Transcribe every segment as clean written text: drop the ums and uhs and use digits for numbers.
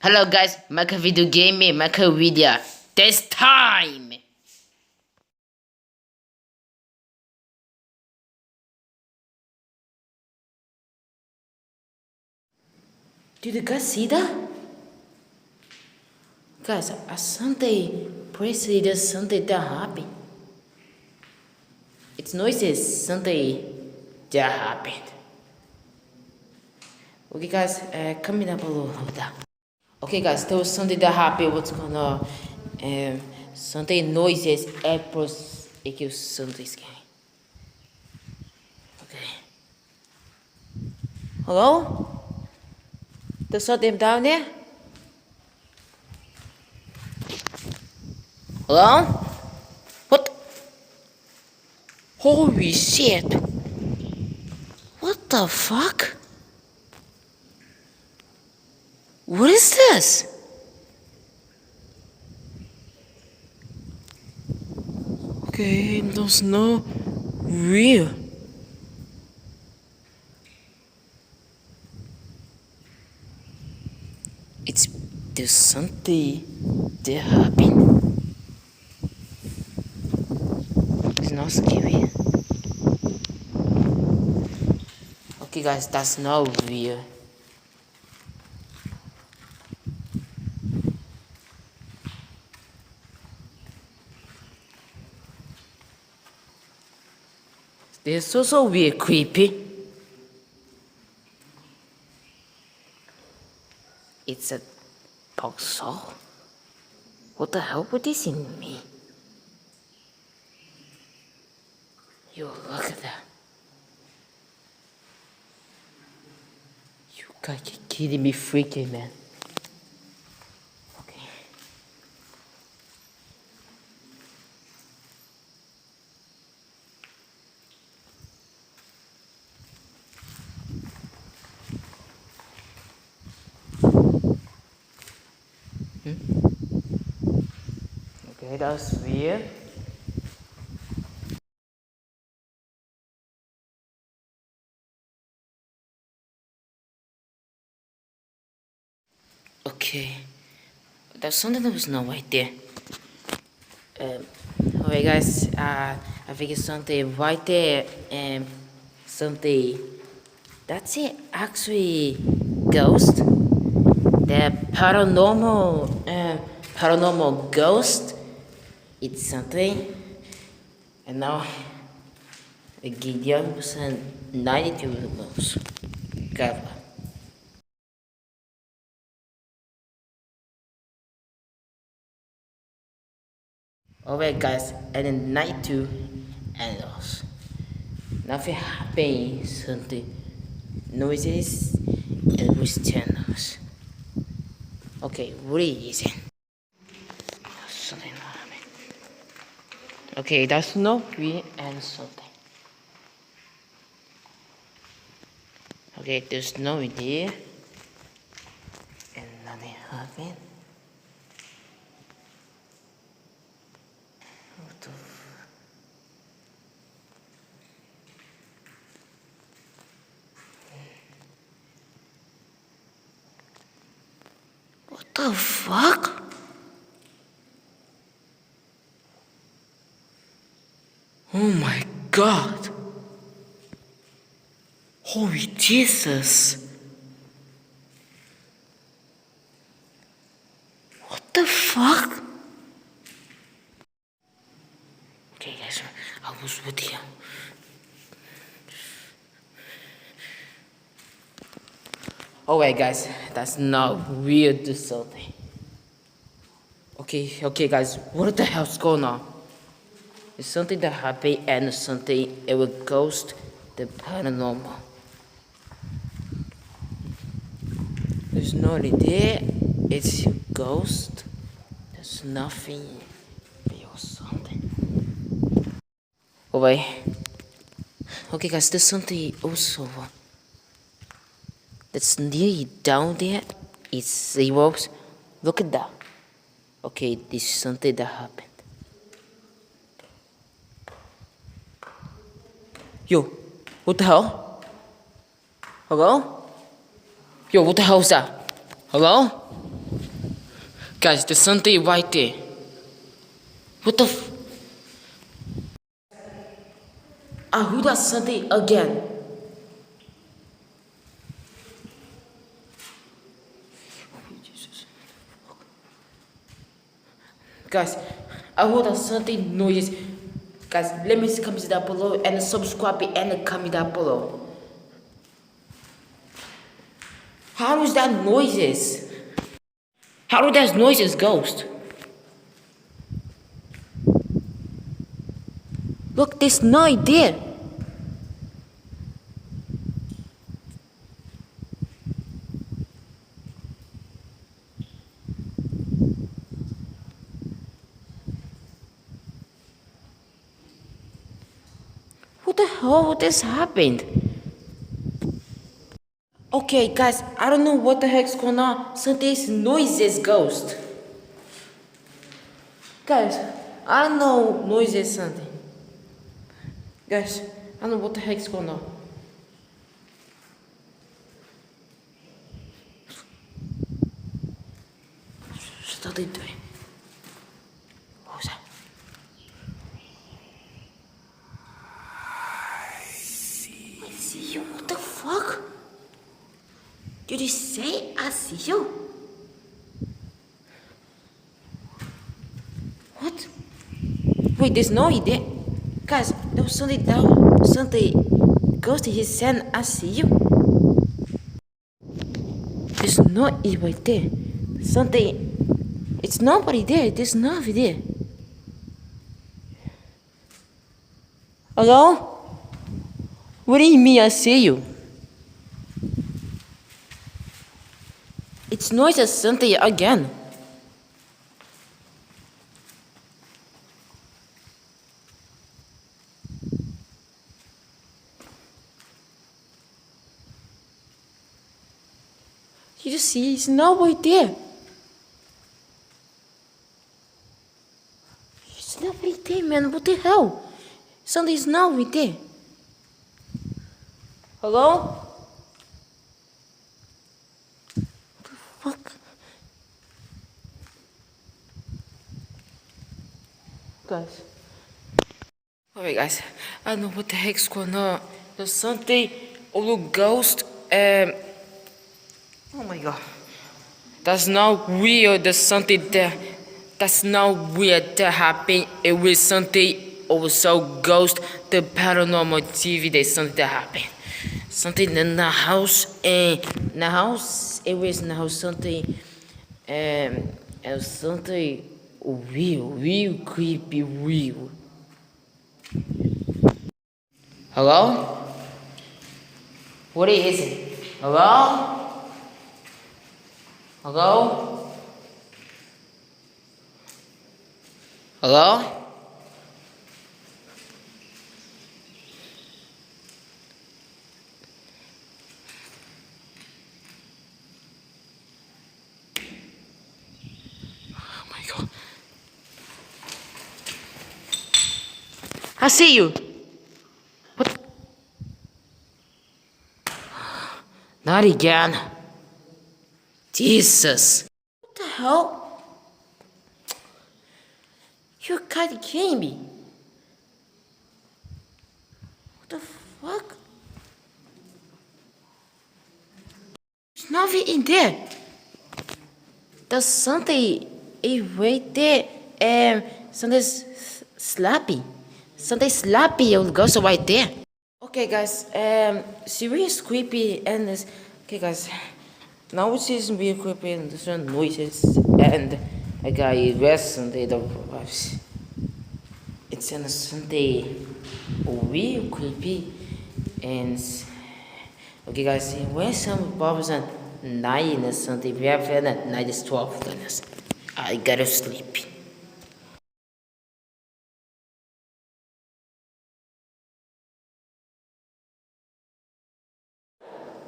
Hello guys, make a video game, make a video. This time! Did you guys see that? Guys, a Sunday president Sunday that happened. It's noises Sunday that happened. Okay guys, comment down below how that. Okay guys, there was something that happened. What's gonna Sunday noises apples equals Sunday's game. Okay. Hello? There's something down there? Hello? What? Holy shit! What the fuck? What is this? Okay, there's no real. There's something that happened. It's not scary. Okay guys, that's not real. This is so weird, creepy. It's a box saw. What the hell would this in me? Yo, look at that. You guys are kidding me, freaking man. Okay. Okay, that's weird. Okay, there's something that was not right there. Alright guys, I think it's something right there and something that's it actually ghost. The paranormal ghost. It's something, and now the Gideon was 92 levels. God. Alright guys, and then 92 animals. Nothing happened, something noises and with channels. Okay, what is it? Something happened. Okay, that's no green and something. Okay, there's no idea. And nothing happened. What the What the fuck? Oh my god. Holy Jesus. What the fuck? Okay guys, I was with you. Alright guys, that's not weird or something. Okay guys, what the hell's going on? It's something that happened and something it will ghost the paranormal. There's no idea, it's a ghost. There's nothing or something. Alright. Okay guys, there's something also that's nearly down there. It's zeros. Look at that. Okay, this is something that happened. Yo, what the hell? Hello? Yo, what the hell is that? Hello? Guys, there's something right there. What the I heard that something again. Guys, I heard that something noise. Guys, let me comment down below and subscribe and comment down below. How is that noises? How do that noises ghost? Look, there's no idea. What the hell this happened? Okay, guys, I don't know what the heck's going on. So this noises ghost. Guys, I know noises something. Guys, I don't know what the heck's going on. What are they doing? What was that? I see you. What the fuck? Did you say I see you? What? Wait, there's no idea. Guys, there was something ghost he said I see you. There's no it right there. Something it's nobody there, there's nobody there. Hello? What do you mean I see you? It's noise as something again. You just see, it's nobody there. It's nobody there, man. What the hell? Something's nobody there. Hello? What the fuck? Guys. Alright, guys. I don't know what the heck's going on. There's something, a little ghost, oh my god. That's not weird. There's something there. That's not weird that happened. It was something also ghost. The paranormal TV. There's something that happened. Something in the house. And in the house, it was now something. It was something real creepy, real. Hello? What is it? Hello? Hello? Hello? Oh my god. I see you. What? Not again. Jesus. What the hell? You're kinda kidding me. What the fuck? There's nothing in there. There's something right there. Something slappy. Something slappy old ghost right there. Okay, guys. Serious creepy and this. Okay, guys. Now it is real creepy and there's some noises and a guy rests on the wives. It's in Sunday real creepy and okay guys, when some bobs at 9 or something, we have at night is 12 goodness. I gotta sleep.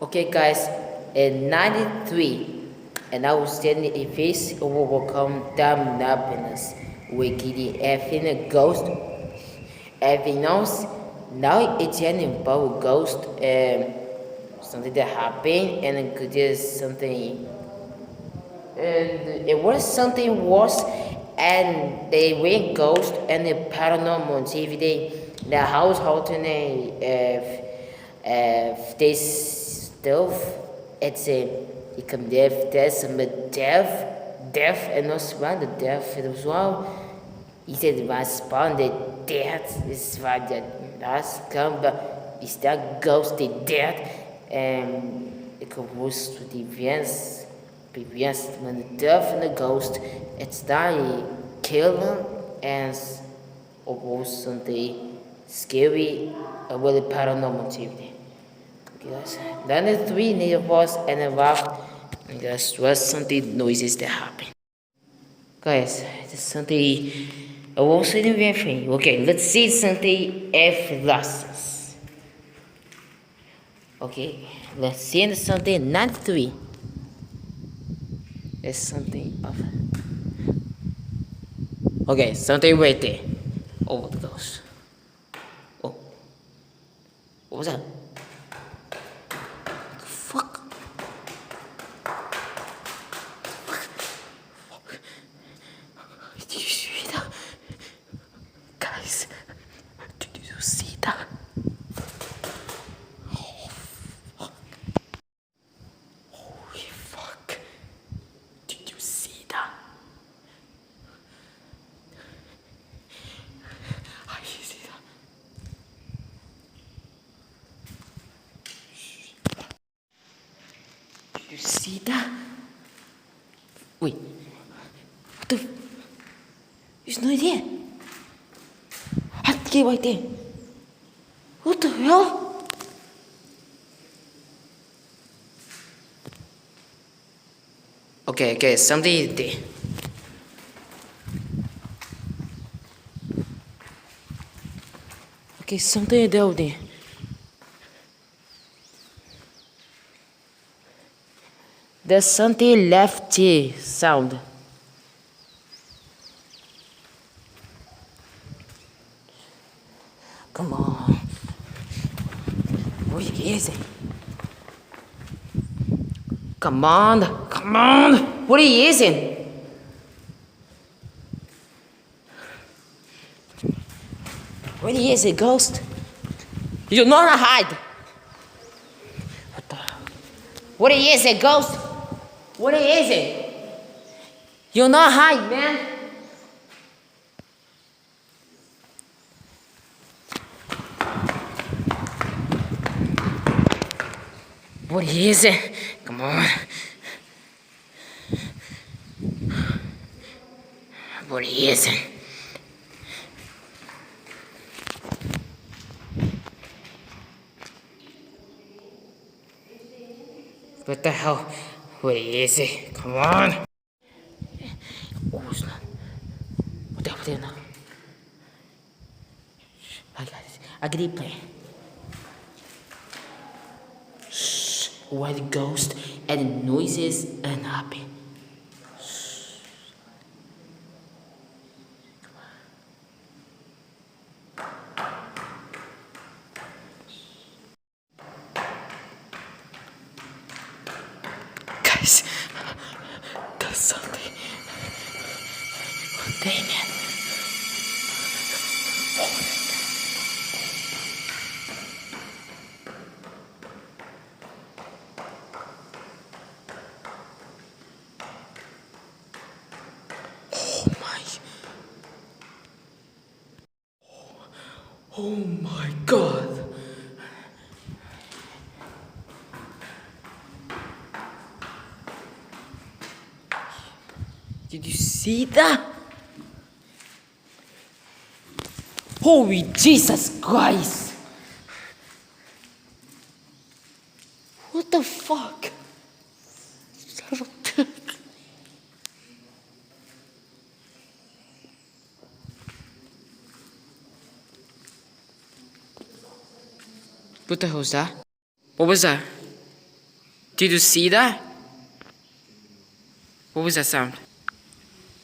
Okay guys, in 93 and I was standing in face overcome damn happiness with kitty everything a ghost everything else now it's an about ghost something that happened and it could just something and it was something worse, and they went ghost and the paranormal activity. The household and this stuff, it can death, some death, and also one the death as well. He said responded death is what the last come, but is that ghosted death, and it was to the events when the death and the ghost it's die kill them, and it was something scary, a really paranormal activity. Yes. Then the three neighbors and a rock, and there was something noises that happened. Guys, there's something I was in everything. Okay, let's see something F lessons. Okay, let's see something 93. There's something of okay, something right there. Over the ghost. Oh, what was that? Fuck. Did you see that? Guys, did you see that? Oh, fuck. Holy fuck. Did you see that? I see that. Did you see that? Wait. What the? There's no idea. Get right there. What the hell? Okay, something is there. Okay, something is there. There's something left here sound. Come on. What is it? Come on. What is it? What is it, ghost? You not hide. What the? What is it, ghost? What is it? You not hide, man. What is it? Come on. What is it? What the hell? What is it? Come on. Oh, it's not. What the hell now? I got it. I get it play. White ghost and noises and happy. Guys, there's something. Damien. Oh my god. Did you see that? Holy Jesus Christ. What the fuck? What the hell was that? What was that? Did you see that? What was that sound?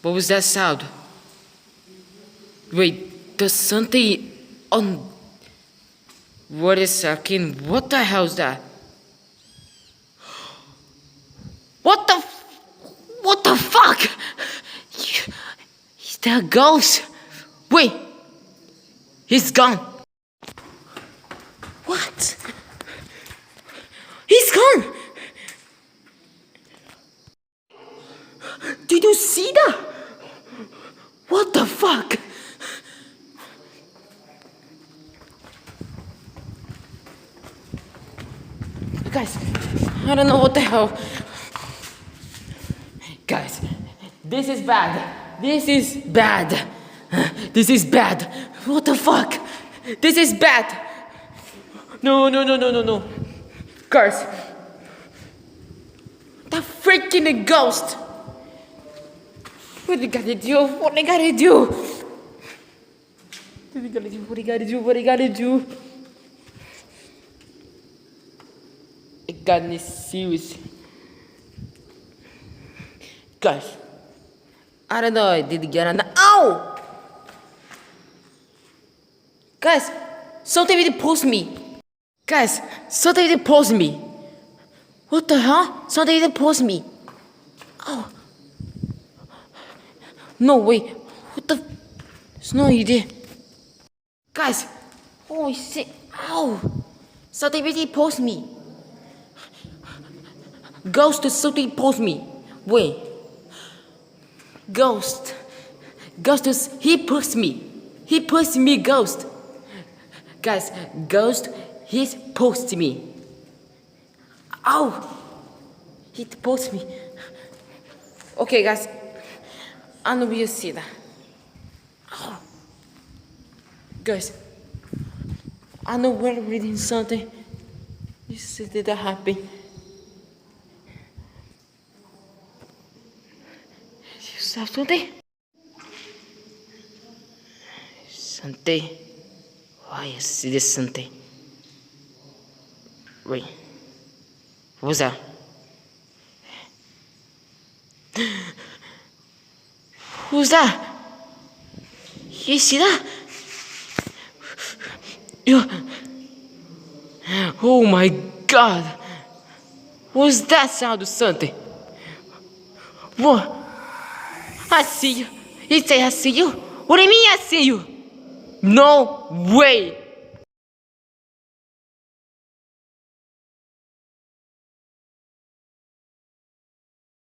What was that sound? Wait, there's something on... Wait a second, what the hell is that? What the The ghost. Wait. He's gone. What? He's gone. Did you see that? What the fuck? Guys, I don't know what the hell. Guys, this is bad. This is bad. This is bad. What the fuck? This is bad. No. Guys, the freaking ghost. What they gotta do? What they gotta do? What they gotta do? It got me serious. Guys, I don't know, I did get on the. Ow! Guys, something really pulls me. Guys, something really pulls me. What the hell? Something really pulls me. Oh. No, wait. What the? There's no idea. Guys, holy shit. Ow. Something really pulls me. Ghost, something pulls me. Wait. Ghost. Ghost, he pulls me. He pulls me, ghost. Guys, ghost, he pulls me. Ow. He pulls me. Okay, guys. I know you see that. Oh. Guys, I know we're reading something. You see that happen. You saw something? Something. Why you see this something? Wait. What was that? Who's that? You see that? Oh my God! What's that sound of something? What? I see you. He say I see you. What do you mean I see you? No way!